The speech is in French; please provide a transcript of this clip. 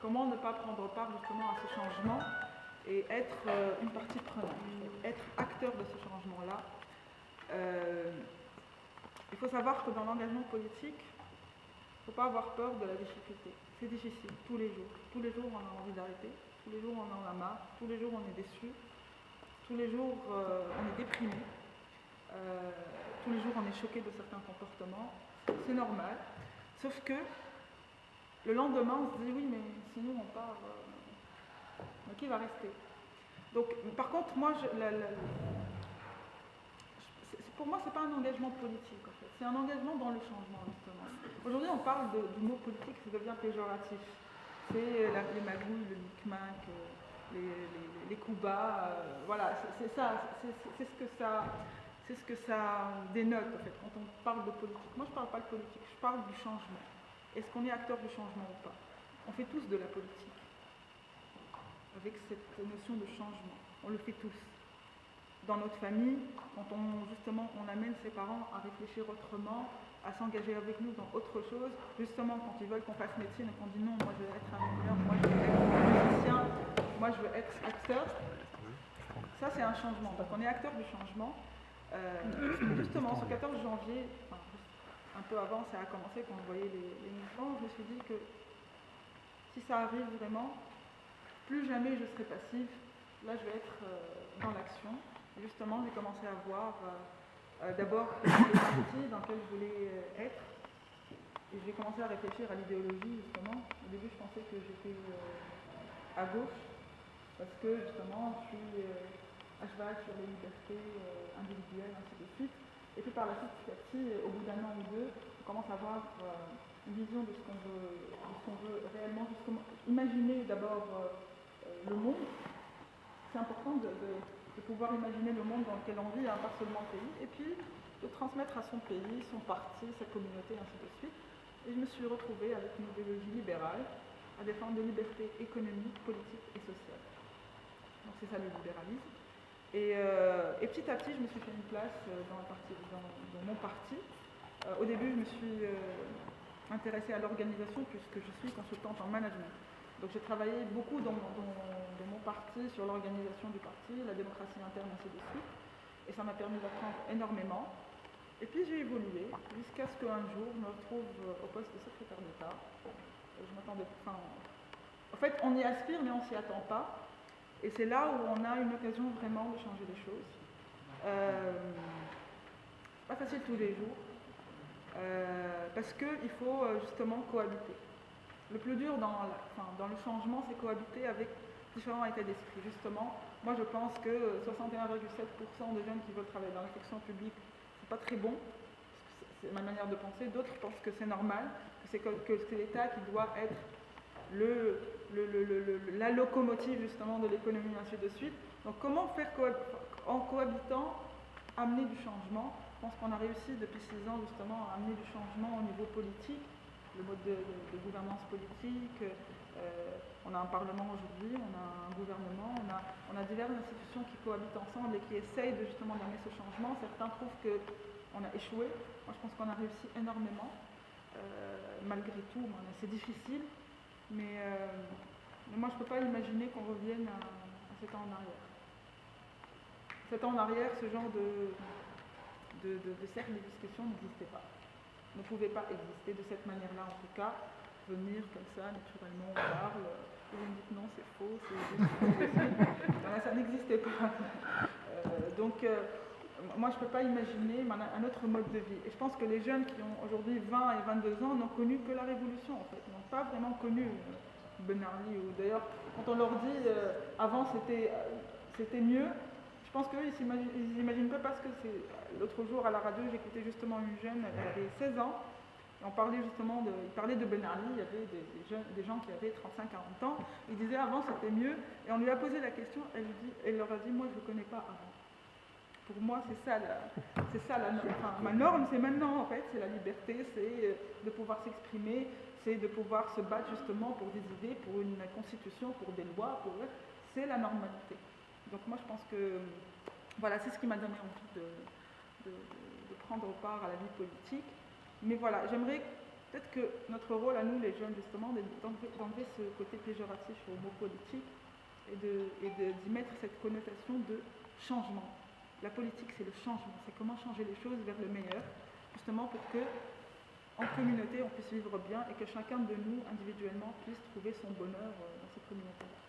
comment ne pas prendre part justement à ce changement et être une partie prenante, être acteur de ce changement-là. Il faut savoir que dans l'engagement politique, il ne faut pas avoir peur de la difficulté. C'est difficile, tous les jours. Tous les jours, on a envie d'arrêter. Tous les jours, on en a marre. Tous les jours, on est déçu. Tous les jours, on est déprimé. Tous les jours, on est choqué de certains comportements. C'est normal. Sauf que le lendemain, on se dit, oui, mais sinon, on part. Qui va rester? Donc, par contre, moi, pour moi, ce n'est pas un engagement politique, en fait. C'est un engagement dans le changement, justement. Aujourd'hui, on parle du mot politique, ça devient péjoratif. C'est les magouilles, le micmac, les coups bas, voilà, c'est ça, c'est ce que ça dénote, en fait, quand on parle de politique. Moi, je ne parle pas de politique, je parle du changement. Est-ce qu'on est acteur du changement ou pas? On fait tous de la politique, avec cette notion de changement. On le fait tous. Dans notre famille, quand on amène ses parents à réfléchir autrement, à s'engager avec nous dans autre chose, justement quand ils veulent qu'on fasse médecine et qu'on dit non, moi je veux être ingénieur, moi je veux être musicien, moi je veux être acteur, ça c'est un changement. Donc on est acteur du changement. Justement, ce 14 janvier, un peu avant, ça a commencé quand on voyait les mouvements, je me suis dit que si ça arrive vraiment, plus jamais je serai passive, là je vais être dans l'action. Justement, j'ai commencé à voir d'abord les partis dans lesquels je voulais être. Et j'ai commencé à réfléchir à l'idéologie, justement. Au début, je pensais que j'étais à gauche, parce que, justement, je suis à cheval sur les libertés individuelles, ainsi de suite. Et puis, par la suite, petit à petit, au bout d'un an ou deux, on commence à avoir une vision de ce qu'on veut réellement, justement. Imaginer d'abord le monde. C'est important de pouvoir imaginer le monde dans lequel on vit, pas seulement le pays, et puis de transmettre à son pays, son parti, sa communauté, ainsi de suite. Et je me suis retrouvée avec une idéologie libérale à défendre des libertés économiques, politiques et sociales. Donc c'est ça le libéralisme. Et petit à petit, je me suis fait une place dans mon parti. Au début, je me suis intéressée à l'organisation puisque je suis consultante en management. Donc j'ai travaillé beaucoup dans mon parti sur l'organisation du parti, la démocratie interne, ainsi de suite. Et ça m'a permis d'apprendre énormément. Et puis j'ai évolué jusqu'à ce qu'un jour je me retrouve au poste de secrétaire d'État. Je m'attendais. En fait, on y aspire, mais on ne s'y attend pas. Et c'est là où on a une occasion vraiment de changer les choses. Pas facile tous les jours, parce qu'il faut justement cohabiter. Le plus dur dans le changement, c'est cohabiter avec différents états d'esprit. Justement, moi je pense que 61,7% des jeunes qui veulent travailler dans la fonction publique, c'est pas très bon, c'est ma manière de penser. D'autres pensent que c'est normal, que c'est l'État qui doit être la locomotive justement de l'économie, ainsi de suite. Donc comment faire en cohabitant amener du changement? Je pense qu'on a réussi depuis 6 ans justement à amener du changement au niveau politique. Le mode de gouvernance politique, on a un parlement aujourd'hui, on a un gouvernement, on a diverses institutions qui cohabitent ensemble et qui essayent justement d'amener ce changement. Certains trouvent qu'on a échoué. Moi je pense qu'on a réussi énormément, malgré tout. C'est difficile, mais moi je ne peux pas imaginer qu'on revienne à 7 ans en arrière. 7 ans en arrière, ce genre de cercle de discussion n'existait pas. Ne pouvait pas exister de cette manière-là, en tout cas, venir comme ça, naturellement, on parle, et vous me dites non, c'est faux, c'est juste, ça n'existait pas. Moi, je ne peux pas imaginer un autre mode de vie. Et je pense que les jeunes qui ont aujourd'hui 20 et 22 ans n'ont connu que la Révolution, en fait. Ils n'ont pas vraiment connu Ben Ali, ou d'ailleurs, quand on leur dit avant c'était mieux, je pense qu'eux, ils n'imaginent pas, parce que l'autre jour à la radio, j'écoutais justement une jeune, elle avait 16 ans, et il parlait de Ben Ali, il y avait des gens qui avaient 35-40 ans, ils disaient avant c'était mieux, et on lui a posé la question, elle leur a dit, moi je ne le connais pas avant. Pour moi, c'est ça ma norme, c'est maintenant en fait, c'est la liberté, c'est de pouvoir s'exprimer, c'est de pouvoir se battre justement pour des idées, pour une constitution, pour des lois, c'est la normalité. Donc moi je pense que voilà, c'est ce qui m'a donné envie de prendre part à la vie politique. Mais voilà, j'aimerais peut-être que notre rôle à nous, les jeunes, justement, d'enlever ce côté péjoratif au mot politique et d'y mettre cette connotation de changement. La politique, c'est le changement, c'est comment changer les choses vers le meilleur, justement pour que, en communauté, on puisse vivre bien et que chacun de nous, individuellement, puisse trouver son bonheur dans cette communauté-là.